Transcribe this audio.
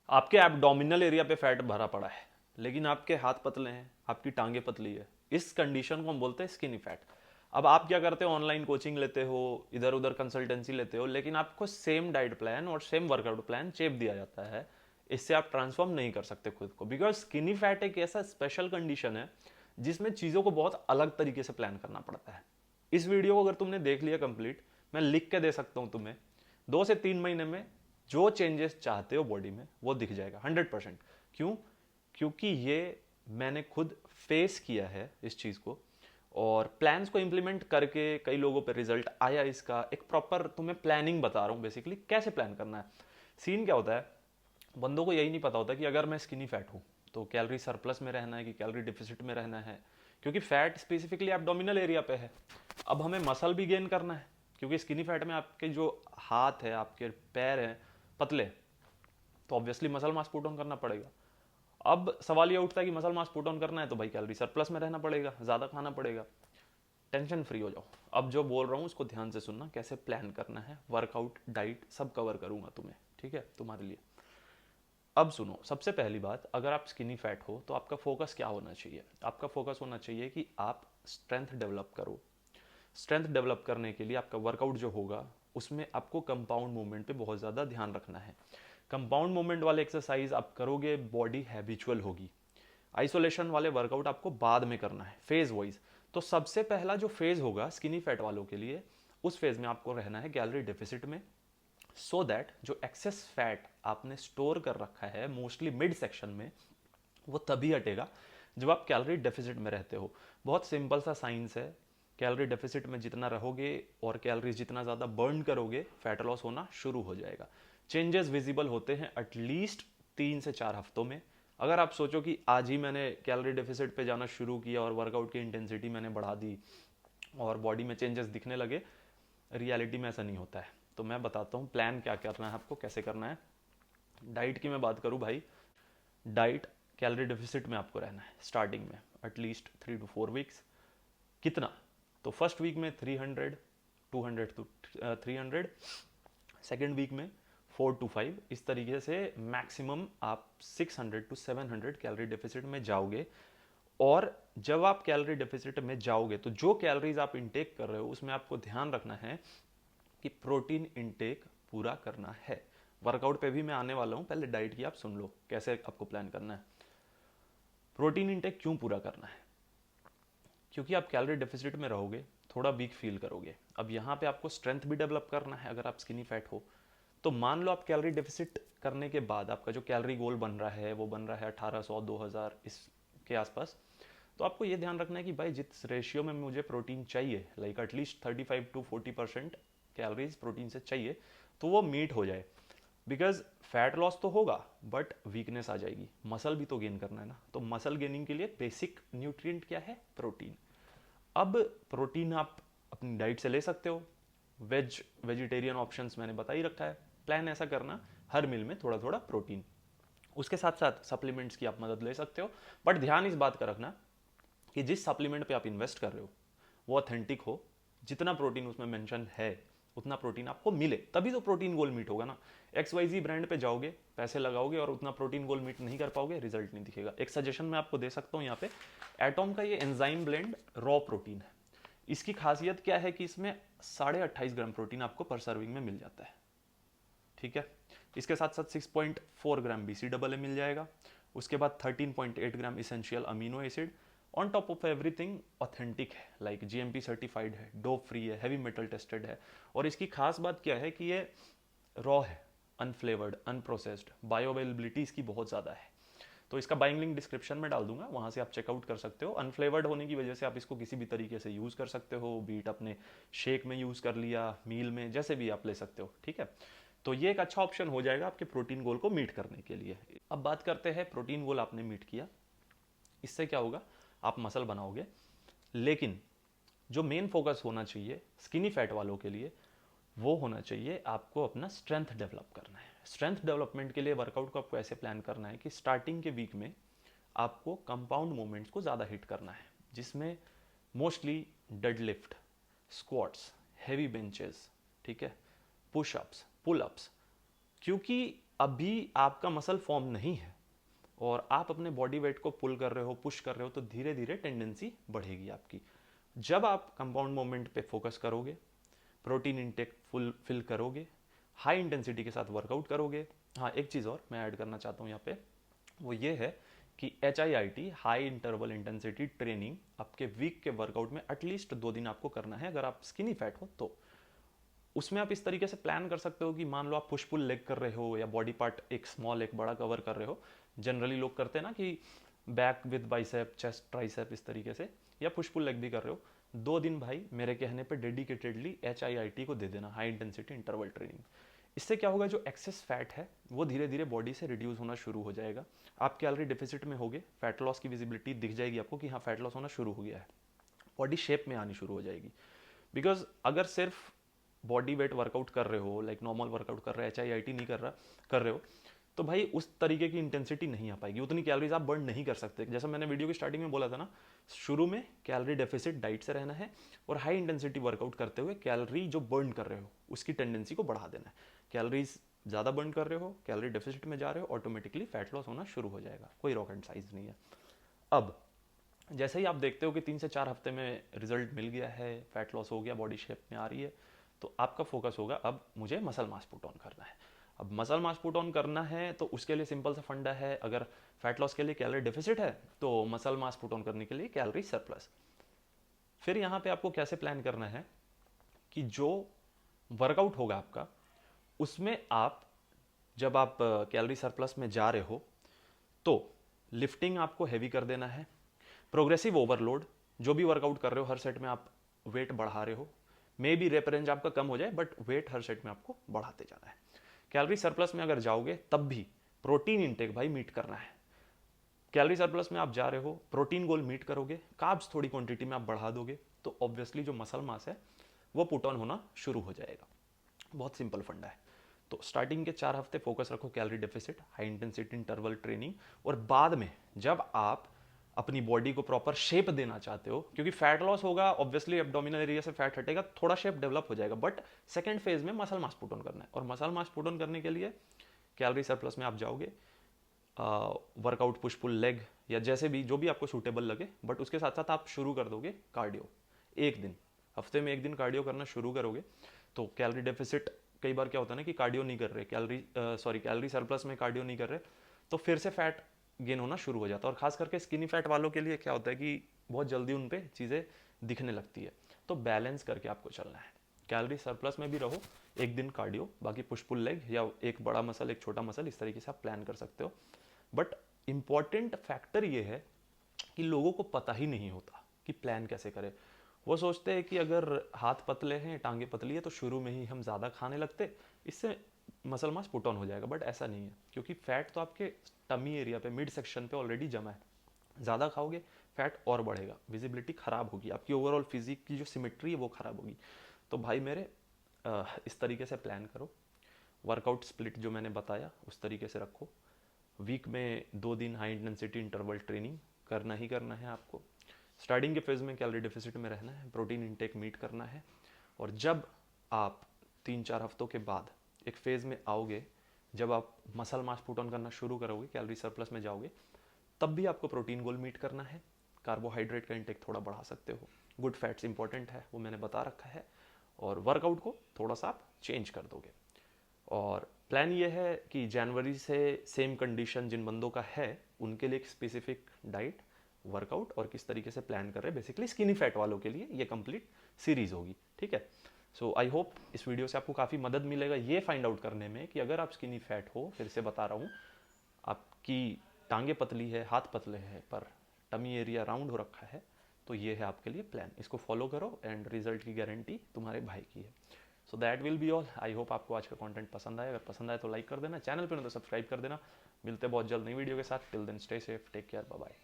आपके abdominal area पे fat भरा पड़ा है, लेकिन आपके हाथ पतले हैं, आपकी टांगे पतली है, इस कंडीशन को हम बोलते हैं स्किनी फैट। अब आप क्या करते हो, ऑनलाइन कोचिंग लेते हो, इधर उधर कंसल्टेंसी लेते हो, लेकिन आपको सेम डाइट प्लान और सेम वर्कआउट प्लान चेप दिया जाता है, इससे आप ट्रांसफॉर्म नहीं कर सकते खुद को। बिकॉज स्किनी फैट एक ऐसा स्पेशल कंडीशन है जिसमें चीज़ों को बहुत अलग तरीके से प्लान करना पड़ता है। इस वीडियो को अगर तुमने देख लिया कंप्लीट, मैं लिख के दे सकता हूं तुम्हें, 2 से 3 महीने में जो चेंजेस चाहते हो बॉडी में वो दिख जाएगा 100%। क्यों? क्योंकि ये मैंने खुद फेस किया है इस चीज़ को, और प्लान्स को इंप्लीमेंट करके कई लोगों पे रिजल्ट आया। इसका एक प्रॉपर तुम्हें प्लानिंग बता रहा हूँ, बेसिकली कैसे प्लान करना है। सीन क्या होता है, बंदों को यही नहीं पता होता कि अगर मैं स्किनी फैट हूँ तो कैलोरी सरप्लस में रहना है कि कैलोरी डिफिसिट में रहना है, क्योंकि फैट स्पेसिफिकली एब्डोमिनल एरिया पे है। अब हमें मसल भी गेन करना है, क्योंकि स्किनी फैट में आपके जो हाथ है, आपके पैर हैं पतले, तो obviously muscle mass put on करना पड़ेगा। अब सवाल ये उठता है कि मसल मास पुट ऑन करना है तो भाई कैलोरी सरप्लस में रहना पड़ेगा, ज़्यादा खाना पड़ेगा। टेंशन फ्री हो जाओ। अब जो बोल रहा हूँ उसको ध्यान से सुनना, कैसे प्लान करना है, वर्कआउट डाइट सब कवर करूंगा तुम्हें, ठीक है, तुम्हारे लिए। अब सुनो, सबसे पहली बात, अगर आप स्किनी फैट हो तो आपका फोकस क्या होना चाहिए? आपका फोकस होना चाहिए कि आप स्ट्रेंथ डेवलप करो। स्ट्रेंथ डेवलप करने के लिए आपका वर्कआउट जो होगा उसमें आपको कंपाउंड मूवमेंट पे बहुत ज़्यादा ध्यान रखना है। कंपाउंड मूवमेंट वाले एक्सरसाइज आप करोगे, बॉडी हैबिचुअल होगी। आइसोलेशन वाले वर्कआउट आपको बाद में करना है, फेज वाइज। तो सबसे पहला जो फेज होगा स्किनी फैट वालों के लिए, उस फेज में आपको रहना है कैलोरी डेफिसिट में, सो दैट जो एक्सेस फैट आपने स्टोर कर रखा है मोस्टली मिड सेक्शन में, वो तभी हटेगा जब आप कैलोरी डेफिसिट में रहते हो। बहुत सिंपल सा साइंस है, कैलोरी डेफिसिट में जितना रहोगे और कैलोरीज जितना ज़्यादा बर्न करोगे, फैट लॉस होना शुरू हो जाएगा। चेंजेस विजिबल होते हैं एटलीस्ट 3 से 4 हफ्तों में। अगर आप सोचो कि आज ही मैंने कैलोरी डेफिसिट पे जाना शुरू किया और वर्कआउट की इंटेंसिटी मैंने बढ़ा दी और बॉडी में चेंजेस दिखने लगे, रियलिटी में ऐसा नहीं होता है। तो मैं बताता हूँ प्लान क्या करना है आपको, कैसे करना है। डाइट की मैं बात करूँ भाई, डाइट कैलोरी डेफिसिट में आपको रहना है स्टार्टिंग में एटलीस्ट 3 to 4 वीक्स। कितना? तो फर्स्ट वीक में 300, 200 to 300, सेकेंड वीक में 4 to 5, इस तरीके से मैक्सिमम आप 600 to 700 कैलोरी डेफिसिट में जाओगे। और जब आप कैलोरी डेफिसिट में जाओगे तो जो कैलोरीज आप इंटेक कर रहे हो उसमें आपको ध्यान रखना है कि प्रोटीन इंटेक पूरा करना है। वर्कआउट पे भी मैं आने वाला हूं, पहले डाइट की आप सुन लो कैसे आपको प्लान करना है। प्रोटीन इंटेक क्यों पूरा करना है? क्योंकि आप कैलोरी डेफिसिट में रहोगे, थोड़ा वीक फील करोगे। अब यहाँ पे आपको स्ट्रेंथ भी डेवलप करना है अगर आप स्किनी फैट हो। तो मान लो आप कैलोरी डेफिसिट करने के बाद आपका जो कैलोरी गोल बन रहा है वो बन रहा है 1800 2000 इसके आसपास। तो आपको ये ध्यान रखना है कि भाई जिस रेशियो में मुझे प्रोटीन चाहिए, like at least 35 to 40% calories protein से चाहिए, तो वो मीट हो जाए। बिकॉज फैट लॉस तो होगा बट वीकनेस आ जाएगी, मसल भी तो गेन करना है ना। तो मसल गेनिंग के लिए बेसिक न्यूट्रिएंट क्या है? प्रोटीन। अब प्रोटीन आप अपनी डाइट से ले सकते हो, वेजिटेरियन ऑप्शंस मैंने बता ही रखा है। प्लान ऐसा करना, हर मील में थोड़ा थोड़ा प्रोटीन, उसके साथ साथ सप्लीमेंट्स की आप मदद ले सकते हो। बट ध्यान इस बात का रखना कि जिस सप्लीमेंट पे आप इन्वेस्ट कर रहे हो वो ऑथेंटिक हो, जितना प्रोटीन उसमें मेंशन है उतना प्रोटीन आपको मिले, तभी तो प्रोटीन गोल मीट होगा ना। XYZ ब्रांड पे जाओगे, पैसे लगाओगे और उतना प्रोटीन गोल मीट नहीं कर पाओगे, रिजल्ट नहीं दिखेगा। एक सजेशन मैं आपको दे सकता हूँ यहाँ पे, एटॉम का ये एंजाइम ब्लेंड रॉ प्रोटीन है। इसकी खासियत क्या है कि इसमें 28.5 ग्राम प्रोटीन आपको पर सर्विंग में मिल जाता है, ठीक है। इसके साथ साथ 6.4 ग्राम BCAA मिल जाएगा। उसके बाद 13.8 gram essential amino acid. On top of everything authentic है, लाइक GMP सर्टिफाइड है, डोप फ्री है, हैवी मेटल टेस्टेड है। और इसकी खास बात क्या है कि ये रॉ है, अनफ्लेवर्ड, अनप्रोसेस्ड, बायो अवेलेबिलिटी इसकी बहुत ज़्यादा है। तो इसका बाइंग लिंक डिस्क्रिप्शन में डाल दूंगा, वहां से आप चेकआउट कर सकते हो। अनफ्लेवर्ड होने की वजह से आप इसको किसी भी तरीके से यूज़ कर सकते हो, बीट अपने शेक में यूज़ कर लिया, मील में, जैसे भी आप ले सकते हो, ठीक है। तो ये एक अच्छा ऑप्शन हो जाएगा आपके प्रोटीन गोल को मीट करने के लिए। अब बात करते हैं, प्रोटीन गोल आपने मीट किया, इससे क्या होगा? आप मसल बनाओगे। लेकिन जो मेन फोकस होना चाहिए स्किनी फैट वालों के लिए, वो होना चाहिए आपको अपना स्ट्रेंथ डेवलप करना है। स्ट्रेंथ डेवलपमेंट के लिए वर्कआउट को आपको ऐसे प्लान करना है कि स्टार्टिंग के वीक में आपको कंपाउंड मूवमेंट्स को ज़्यादा हिट करना है, जिसमें mostly deadlift, squats, heavy benches, ठीक है, पुशअप्स, पुलअप्स। क्योंकि अभी आपका मसल फॉर्म नहीं है और आप अपने बॉडी वेट को पुल कर रहे हो, पुश कर रहे हो, तो धीरे धीरे टेंडेंसी बढ़ेगी आपकी। जब आप कंपाउंड मूवमेंट पे फोकस करोगे, प्रोटीन इंटेक फुल फिल करोगे, हाई इंटेंसिटी के साथ वर्कआउट करोगे। हाँ, एक चीज़ और मैं ऐड करना चाहता हूँ यहाँ पे, वो ये है कि HIIT high interval intensity training आपके वीक के वर्कआउट में एटलीस्ट 2 दिन आपको करना है, अगर आप स्किनी फैट हो तो। उसमें आप इस तरीके से प्लान कर सकते हो कि मान लो आप पुश पुल लेग कर रहे हो या बॉडी पार्ट एक स्मॉल एक बड़ा कवर कर रहे हो। जनरली लोग करते हैं ना कि back with bicep, chest, tricep, इस तरीके से, या पुश पुल लेग भी कर रहे हो। 2 दिन भाई मेरे कहने पे डेडिकेटेडली HIIT को दे देना, हाई इंटेंसिटी इंटरवल ट्रेनिंग। इससे क्या होगा, जो एक्सेस फैट है वो धीरे धीरे बॉडी से रिड्यूस होना शुरू हो जाएगा। आप कैलोरी डिफिसिट में होगे, फैट लॉस की विजिबिलिटी दिख जाएगी आपको कि हाँ फैट लॉस होना शुरू हो गया है, बॉडी शेप में आनी शुरू हो जाएगी। बिकॉज अगर सिर्फ बॉडी वेट वर्कआउट कर रहे हो, लाइक नॉर्मल वर्कआउट कर रहे हो, HIIT नहीं कर रहे हो, तो भाई उस तरीके की इंटेंसिटी नहीं आ पाएगी, उतनी कैलोरीज आप बर्न नहीं कर सकते। जैसा मैंने वीडियो की स्टार्टिंग में बोला था ना, शुरू में कैलोरी डेफिसिट डाइट से रहना है और हाई इंटेंसिटी वर्कआउट करते हुए कैलोरी जो बर्न कर रहे हो उसकी टेंडेंसी को बढ़ा देना है। कैलोरीज ज़्यादा बर्न कर रहे हो, कैलोरी डेफिसिट में जा रहे हो, ऑटोमेटिकली फैट लॉस होना शुरू हो जाएगा, कोई रॉकेट साइंस नहीं है। अब जैसे ही आप देखते हो कि 3 से 4 हफ्ते में रिजल्ट मिल गया है, फैट लॉस हो गया, बॉडी शेप में आ रही है, तो आपका फोकस होगा अब मुझे मसल मास पुट ऑन करना है। अब मसल मास पुट ऑन करना है तो उसके लिए सिंपल सा फंडा है, अगर फैट लॉस के लिए कैलोरी डेफिसिट है तो मसल मास पुट ऑन करने के लिए कैलोरी सरप्लस। फिर यहाँ पे आपको कैसे प्लान करना है कि जो वर्कआउट होगा आपका उसमें आप, जब आप कैलोरी सरप्लस में जा रहे हो तो लिफ्टिंग आपको हैवी कर देना है। प्रोग्रेसिव ओवरलोड, जो भी वर्कआउट कर रहे हो हर सेट में आप वेट बढ़ा रहे हो, मे बी रेप रेंज आपका कम हो जाए बट वेट हर सेट में आपको बढ़ाते जाना है। कैलोरी सरप्लस में अगर जाओगे तब भी प्रोटीन इंटेक भाई मीट करना है। कैलोरी सरप्लस में आप जा रहे हो, प्रोटीन गोल मीट करोगे, कार्ब्स थोड़ी क्वांटिटी में आप बढ़ा दोगे, तो ऑब्वियसली जो मसल मास है वो पुट ऑन होना शुरू हो जाएगा। बहुत सिंपल फंडा है। तो स्टार्टिंग के 4 हफ्ते फोकस रखो calorie deficit, high intensity interval training, और बाद में जब आप अपनी बॉडी को प्रॉपर शेप देना चाहते हो, क्योंकि फैट लॉस होगा ऑब्वियसली, एब्डोमिनल एरिया से फैट हटेगा, थोड़ा शेप डेवलप हो जाएगा, बट सेकंड फेज में मसल मास पुट ऑन करना है। और मसल मास पुट ऑन करने के लिए कैलोरी सरप्लस में आप जाओगे, वर्कआउट पुश पुल लेग या जैसे भी जो भी आपको सूटेबल लगे, बट उसके साथ साथ आप शुरू कर दोगे कार्डियो। एक दिन, हफ्ते में 1 दिन कार्डियो करना शुरू करोगे तो कैलोरी डेफिसिट, कई बार क्या होता है ना कि कार्डियो नहीं कर रहे, कैलोरी सरप्लस में कार्डियो नहीं कर रहे, तो फिर से फैट गेन होना शुरू हो जाता है। और खास करके स्किनी फैट वालों के लिए क्या होता है कि बहुत जल्दी उन पे चीज़ें दिखने लगती है। तो बैलेंस करके आपको चलना है, कैलोरी सरप्लस में भी रहो, 1 दिन कार्डियो, बाकी पुश पुल लेग या एक बड़ा मसल एक छोटा मसल, इस तरीके से आप प्लान कर सकते हो। बट इंपॉर्टेंट फैक्टर ये है कि लोगों को पता ही नहीं होता कि प्लान कैसे करें। वो सोचते हैं कि अगर हाथ पतले हैं, टांगे पतली है, तो शुरू में ही हम ज़्यादा खाने लगते, इससे मसल मास पुट ऑन हो जाएगा, बट ऐसा नहीं है, क्योंकि फैट तो आपके टमी एरिया पे, मिड सेक्शन पे ऑलरेडी जमा है। ज़्यादा खाओगे फैट और बढ़ेगा, विजिबिलिटी खराब होगी, आपकी ओवरऑल फिजिक की जो सिमेट्री है वो खराब होगी। तो भाई मेरे इस तरीके से प्लान करो, वर्कआउट स्प्लिट जो मैंने बताया उस तरीके से रखो, वीक में 2 दिन हाई इंटेंसिटी इंटरवल ट्रेनिंग करना ही करना है आपको। स्टार्टिंग के फेज में कैलोरी डेफिसिट में रहना है, प्रोटीन इंटेक मीट करना है, और जब आप 3-4 हफ्तों के बाद एक फेज में आओगे जब आप मसल मास पुट ऑन करना शुरू करोगे, कैलोरी सरप्लस में जाओगे, तब भी आपको प्रोटीन गोल मीट करना है, कार्बोहाइड्रेट का इंटेक थोड़ा बढ़ा सकते हो, गुड फैट्स इंपॉर्टेंट है वो मैंने बता रखा है, और वर्कआउट को थोड़ा सा आप चेंज कर दोगे। और प्लान ये है कि जनवरी से सेम कंडीशन जिन बंदों का है उनके लिए एक स्पेसिफिक डाइट, वर्कआउट और किस तरीके से प्लान कर रहे हैं, बेसिकली स्किनी फैट वालों के लिए ये कंप्लीट सीरीज होगी, ठीक है। सो आई होप इस वीडियो से आपको काफ़ी मदद मिलेगा ये फाइंड आउट करने में कि अगर आप स्किनी फैट हो, फिर से बता रहा हूँ, आपकी टांगे पतली है, हाथ पतले हैं, पर टमी एरिया राउंड हो रखा है, तो ये है आपके लिए प्लान, इसको फॉलो करो एंड रिजल्ट की गारंटी तुम्हारे भाई की है। So that will be all. I hope आपको आज का कंटेंट पसंद आए, अगर पसंद आए तो लाइक कर देना, चैनल पर नहीं तो सब्सक्राइब कर देना। मिलते बहुत जल्द नई वीडियो के साथ, till then stay safe, take care, bye bye.